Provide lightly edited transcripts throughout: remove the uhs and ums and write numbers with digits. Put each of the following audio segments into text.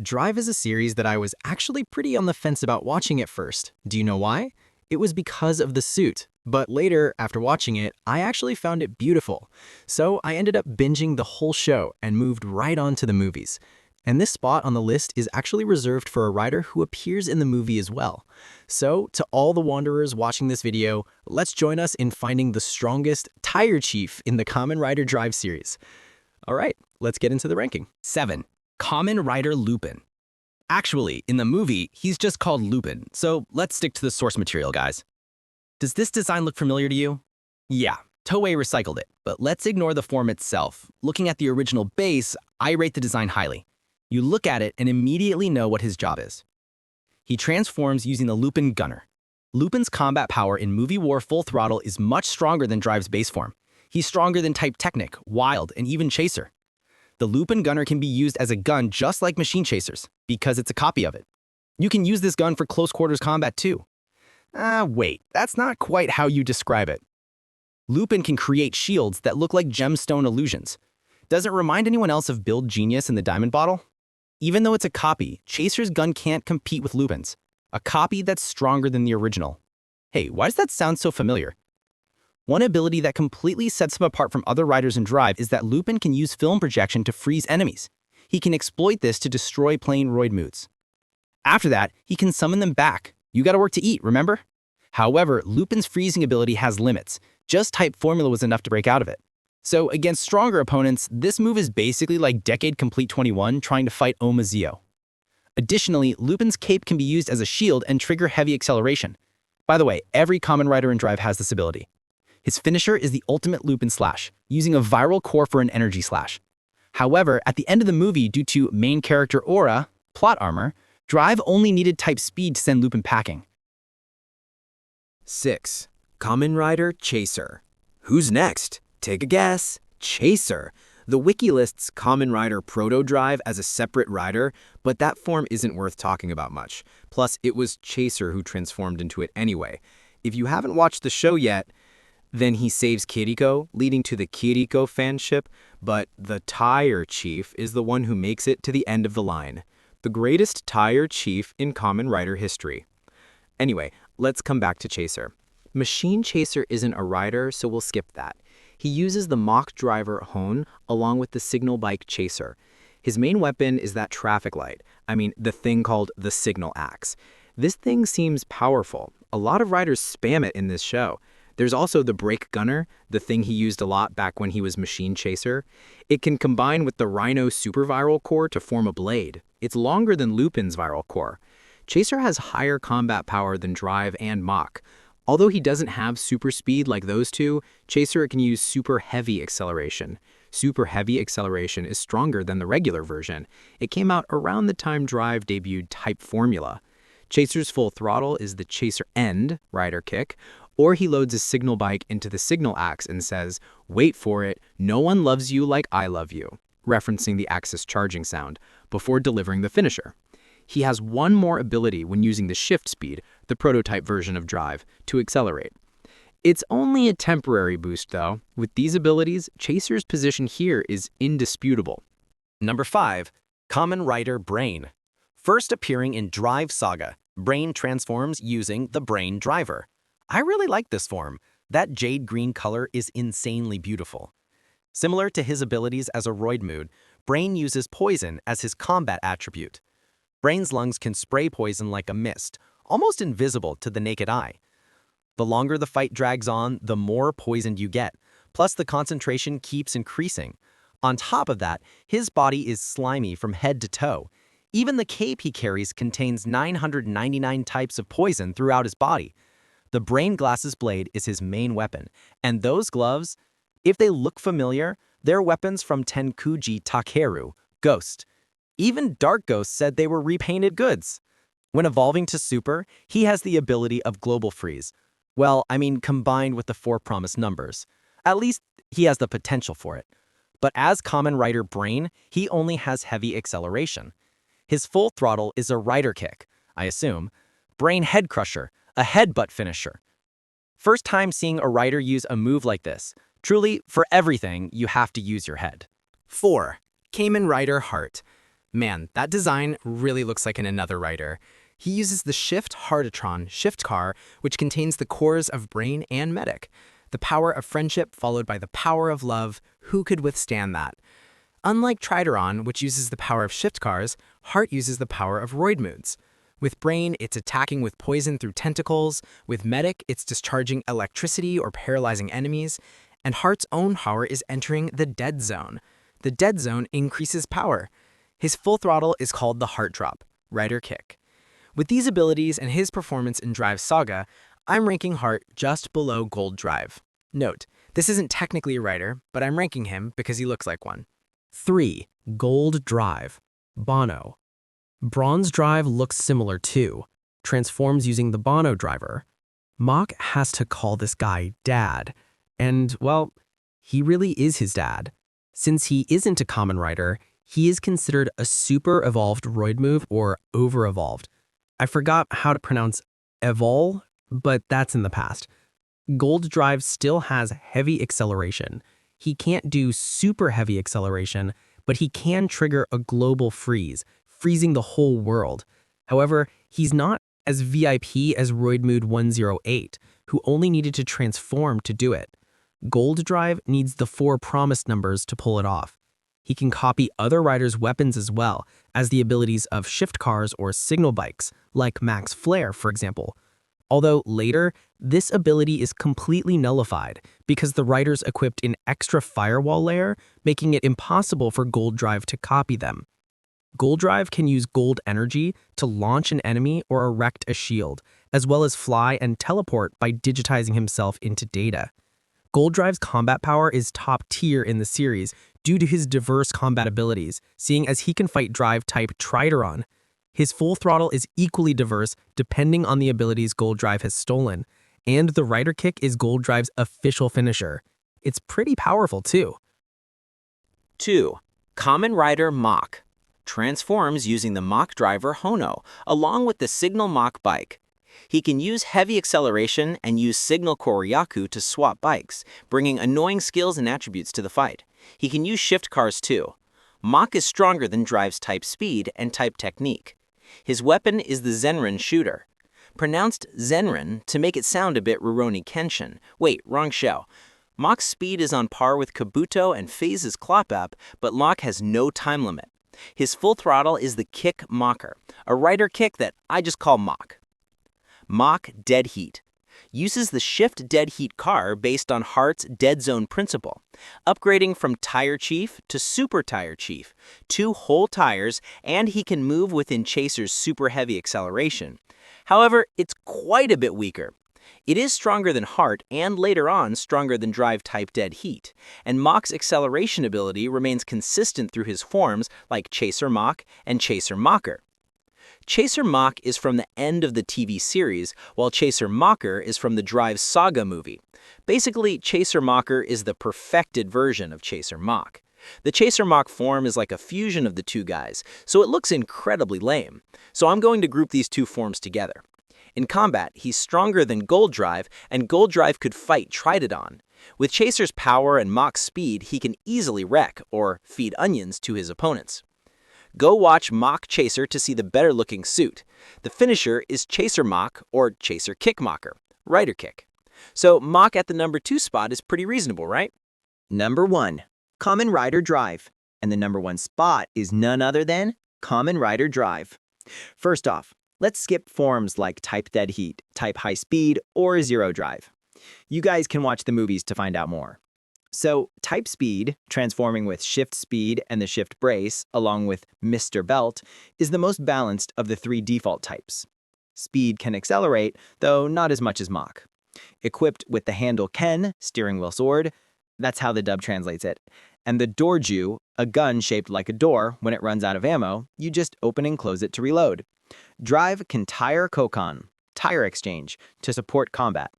Drive is a series that I was actually pretty on the fence about watching at first. Do you know why? It was because of the suit. But later, after watching it, I actually found it beautiful. So I ended up binging the whole show and moved right on to the movies. And this spot on the list is actually reserved for a rider who appears in the movie as well. So, to all the wanderers watching this video, let's join us in finding the strongest tire chief in the Kamen Rider Drive series. All right, let's get into the ranking. 7. Kamen Rider Lupin. Actually, in the movie, he's just called Lupin, so let's stick to the source material, guys. Does this design look familiar to you? Yeah, Toei recycled it, but let's ignore the form itself. Looking at the original base, I rate the design highly. You look at it and immediately know what his job is. He transforms using the Lupin gunner. Lupin's combat power in Movie War Full Throttle is much stronger than Drive's base form. He's stronger than Type Technic, Wild, and even Chaser. The Lupin gunner can be used as a gun just like Machine Chasers, because it's a copy of it. You can use this gun for close quarters combat too. Wait, that's not quite how you describe it. Lupin can create shields that look like gemstone illusions. Does it remind anyone else of Build Genius in the Diamond Bottle? Even though it's a copy, Chaser's gun can't compete with Lupin's, a copy that's stronger than the original. Hey, why does that sound so familiar? One ability that completely sets him apart from other riders in Drive is that Lupin can use film projection to freeze enemies. He can exploit this to destroy plain roid moods. After that, he can summon them back. You gotta work to eat, remember? However, Lupin's freezing ability has limits. Just Type Formula was enough to break out of it. So against stronger opponents, this move is basically like Decade Complete 21 trying to fight Omazeo. Additionally, Lupin's cape can be used as a shield and trigger heavy acceleration. By the way, every Kamen Rider in Drive has this ability. His finisher is the ultimate Lupin slash, using a viral core for an energy slash. However, at the end of the movie, due to main character aura, plot armor, Drive only needed Type Speed to send Lupin packing. 6. Kamen Rider Chaser. Who's next? Take a guess. Chaser. The wiki lists Kamen Rider Proto Drive as a separate rider, but that form isn't worth talking about much. Plus, it was Chaser who transformed into it anyway. If you haven't watched the show yet, then he saves Kiriko, leading to the Kiriko fanship, but the Tire Chief is the one who makes it to the end of the line. The greatest Tire Chief in Kamen Rider history. Anyway, let's come back to Chaser. Machine Chaser isn't a rider, so we'll skip that. He uses the Mach driver Hone along with the signal bike Chaser. His main weapon is that traffic light. The thing called the signal axe. This thing seems powerful. A lot of riders spam it in this show. There's also the brake gunner, the thing he used a lot back when he was Machine Chaser. It can combine with the Rhino super viral core to form a blade. It's longer than Lupin's viral core. Chaser has higher combat power than Drive and Mach. Although he doesn't have super speed like those two, Chaser can use super heavy acceleration. Super heavy acceleration is stronger than the regular version. It came out around the time Drive debuted Type Formula. Chaser's full throttle is the Chaser End rider kick, or he loads his signal bike into the signal axe and says, "Wait for it, no one loves you like I love you," referencing the axe's charging sound, before delivering the finisher. He has one more ability when using the shift speed, the prototype version of Drive, to accelerate. It's only a temporary boost though. With these abilities, Chaser's position here is indisputable. Number 5. Kamen Rider Brain. First appearing in Drive Saga, Brain transforms using the Brain Driver. I really like this form. That jade green color is insanely beautiful. Similar to his abilities as a roid mood, Brain uses poison as his combat attribute. Brain's lungs can spray poison like a mist, almost invisible to the naked eye. The longer the fight drags on, the more poisoned you get, plus the concentration keeps increasing. On top of that, his body is slimy from head to toe. Even the cape he carries contains 999 types of poison throughout his body. The Brain Glasses blade is his main weapon, and those gloves, if they look familiar, they're weapons from Tenkuji Takeru, Ghost. Even Dark Ghost said they were repainted goods. When evolving to Super, he has the ability of Global Freeze. Well, combined with the 4 promised numbers. At least, he has the potential for it. But as Kamen Rider Brain, he only has heavy acceleration. His full throttle is a rider kick, I assume. Brain Head Crusher, a headbutt finisher. First time seeing a rider use a move like this. Truly, for everything, you have to use your head. 4. Kamen Rider Heart. Man, that design really looks like an Another Rider. He uses the Shift Heartatron Shift Car, which contains the cores of Brain and Medic. The power of friendship followed by the power of love. Who could withstand that? Unlike Trideron, which uses the power of Shift Cars, Heart uses the power of Roid Moods. With Brain, it's attacking with poison through tentacles. With Medic, it's discharging electricity or paralyzing enemies. And Heart's own power is entering the Dead Zone. The Dead Zone increases power. His full throttle is called the Heart Drop, Rider Kick. With these abilities and his performance in Drive Saga, I'm ranking Heart just below Gold Drive. Note, this isn't technically a rider, but I'm ranking him because he looks like one. 3. Gold Drive. Banno. Bronze Drive looks similar too, transforms using the Banno driver. Mach has to call this guy Dad, and, well, he really is his dad. Since he isn't a Kamen Rider, he is considered a super evolved Roid move or over-evolved. I forgot how to pronounce evol, but that's in the past. Gold Drive still has heavy acceleration. He can't do super heavy acceleration, but he can trigger a global freeze, freezing the whole world. However, he's not as VIP as Roid Mood 108, who only needed to transform to do it. Gold Drive needs the 4 promised numbers to pull it off. He can copy other riders' weapons as well as the abilities of shift cars or signal bikes, like Mach's Flare, for example. Although later, this ability is completely nullified because the riders equipped an extra firewall layer, making it impossible for Gold Drive to copy them. Gold Drive can use gold energy to launch an enemy or erect a shield, as well as fly and teleport by digitizing himself into data. Gold Drive's combat power is top tier in the series due to his diverse combat abilities, seeing as he can fight Drive-type Trideron. His full throttle is equally diverse depending on the abilities Gold Drive has stolen, and the Rider Kick is Gold Drive's official finisher. It's pretty powerful too. 2. Kamen Rider Mach. Transforms using the Mach driver Hono, along with the Signal Mach bike. He can use heavy acceleration and use Signal Koryaku to swap bikes, bringing annoying skills and attributes to the fight. He can use shift cars too. Mach is stronger than Drive's type speed and type technique. His weapon is the Zenrin shooter. Pronounced Zenrin to make it sound a bit Rurouni Kenshin. Wait, wrong show. Mach's speed is on par with Kabuto and Phase's Clop-Up, but Mach has no time limit. His full throttle is the Kick Macher, a rider kick that I just call Mach. Mach Dead Heat. Uses the Shift Dead Heat car based on Heart's Dead Zone principle, upgrading from Tire Chief to Super Tire Chief, 2 whole tires, and he can move within Chaser's super heavy acceleration. However, it's quite a bit weaker. It is stronger than Heart and later on stronger than Drive-type Dead Heat, and Mach's acceleration ability remains consistent through his forms like Chaser Mach and Chaser Macher. Chaser Mach is from the end of the TV series, while Chaser Macher is from the Drive Saga movie. Basically, Chaser Macher is the perfected version of Chaser Mach. The Chaser Mach form is like a fusion of the two guys, so it looks incredibly lame. So I'm going to group these two forms together. In combat, he's stronger than Gold Drive, and Gold Drive could fight Tridodon. With Chaser's power and Mach's speed, he can easily wreck or feed onions to his opponents. Go watch Mach Chaser to see the better-looking suit. The finisher is Chaser Mach or Chaser Kick Macher, Rider Kick. So Mach at the number 2 spot is pretty reasonable, right? Number 1. Kamen Rider Drive. And the number 1 spot is none other than Kamen Rider Drive. First off, let's skip forms like Type Dead Heat, Type High Speed, or Zero Drive. You guys can watch the movies to find out more. So, Type Speed, transforming with Shift Speed and the Shift Brace, along with Mr. Belt, is the most balanced of the 3 default types. Speed can accelerate, though not as much as Mach. Equipped with the handle Ken, steering wheel sword, that's how the dub translates it, and the Dorju, a gun shaped like a door. When it runs out of ammo, you just open and close it to reload. Drive can tire Kokon, tire exchange, to support combat.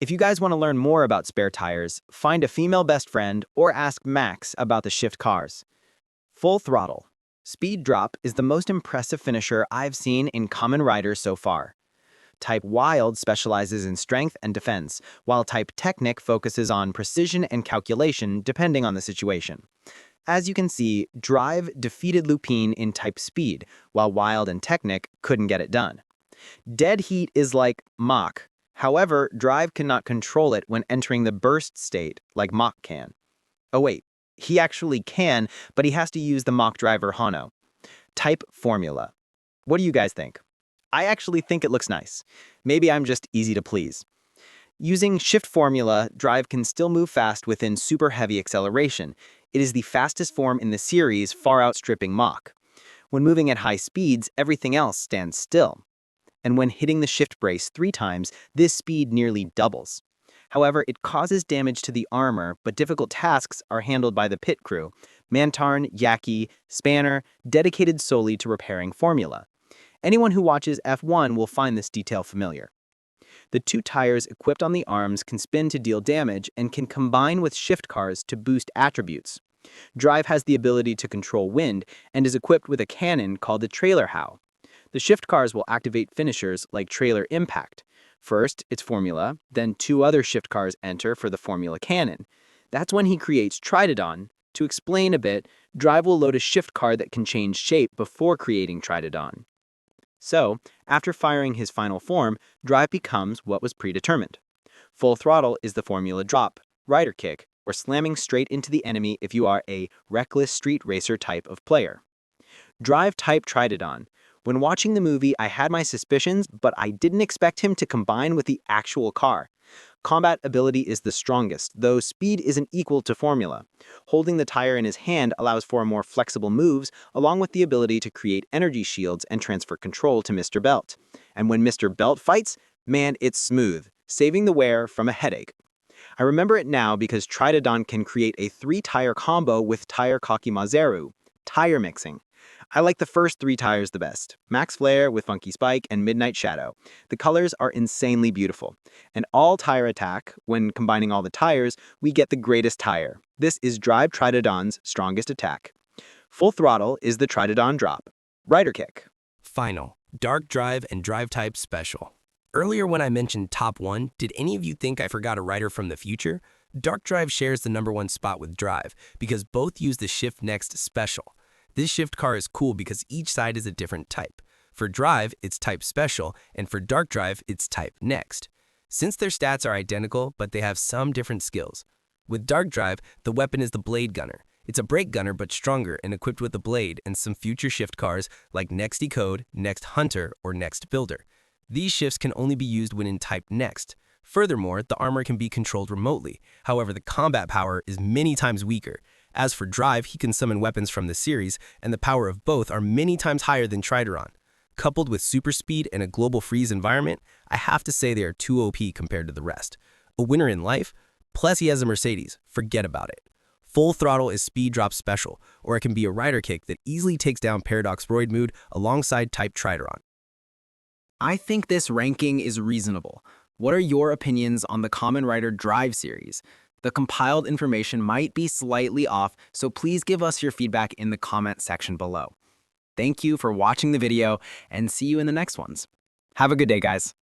If you guys want to learn more about spare tires, find a female best friend or ask Max about the shift cars. Full throttle. Speed drop is the most impressive finisher I've seen in Kamen Rider so far. Type Wild specializes in strength and defense, while Type Technic focuses on precision and calculation depending on the situation. As you can see, Drive defeated Lupin in Type Speed, while Wild and Technic couldn't get it done. Dead Heat is like Mach. However, Drive cannot control it when entering the burst state, like Mach can. Oh wait, he actually can, but he has to use the Mach driver Hano. Type Formula. What do you guys think? I actually think it looks nice. Maybe I'm just easy to please. Using Shift Formula, Drive can still move fast within super heavy acceleration. It is the fastest form in the series, far outstripping Mach. When moving at high speeds, everything else stands still. And when hitting the shift brace 3 times, this speed nearly doubles. However, it causes damage to the armor, but difficult tasks are handled by the pit crew, Mantarn, Yaki, Spanner, dedicated solely to repairing Formula. Anyone who watches F1 will find this detail familiar. The 2 tires equipped on the arms can spin to deal damage and can combine with shift cars to boost attributes. Drive has the ability to control wind and is equipped with a cannon called the Trailer How. The shift cars will activate finishers like Trailer Impact. First, it's Formula, then 2 other shift cars enter for the Formula Cannon. That's when he creates Tridodon. To explain a bit, Drive will load a shift car that can change shape before creating Tridodon. So, after firing his final form, Drive becomes what was predetermined. Full Throttle is the Formula Drop, Rider Kick, or slamming straight into the enemy if you are a reckless street racer type of player. Drive type Tridodon. When watching the movie, I had my suspicions, but I didn't expect him to combine with the actual car. Combat ability is the strongest, though speed isn't equal to Formula. Holding the tire in his hand allows for more flexible moves, along with the ability to create energy shields and transfer control to Mr. Belt. And when Mr. Belt fights, man, it's smooth, saving the wearer from a headache. I remember it now because Tridodon can create a 3-tire combo with Tire Kakimazeru, tire mixing. I like the first 3 tires the best, Max Flare with Funky Spike and Midnight Shadow. The colors are insanely beautiful. And all tire attack, when combining all the tires, we get the greatest tire. This is Drive Tridodon's strongest attack. Full Throttle is the Tridodon Drop. Rider Kick. Final, Dark Drive and Drive Type Special. Earlier when I mentioned top 1, did any of you think I forgot a rider from the future? Dark Drive shares the #1 spot with Drive because both use the Shift Next Special. This shift car is cool because each side is a different type. For Drive, it's Type Special, and for Dark Drive, it's Type Next. Since their stats are identical, but they have some different skills. With Dark Drive, the weapon is the Blade Gunner. It's a brake gunner but stronger and equipped with a blade and some future shift cars like Next Decode, Next Hunter, or Next Builder. These shifts can only be used when in Type Next. Furthermore, the armor can be controlled remotely. However, the combat power is many times weaker. As for Drive, he can summon weapons from the series, and the power of both are many times higher than Tridodon. Coupled with super speed and a global freeze environment, I have to say they are too OP compared to the rest. A winner in life? Plus he has a Mercedes, forget about it. Full Throttle is Speed Drop Special, or it can be a Rider Kick that easily takes down Paradox Roidmood alongside Type Tridodon. I think this ranking is reasonable. What are your opinions on the Kamen Rider Drive series? The compiled information might be slightly off, so please give us your feedback in the comment section below. Thank you for watching the video, and see you in the next ones. Have a good day, guys.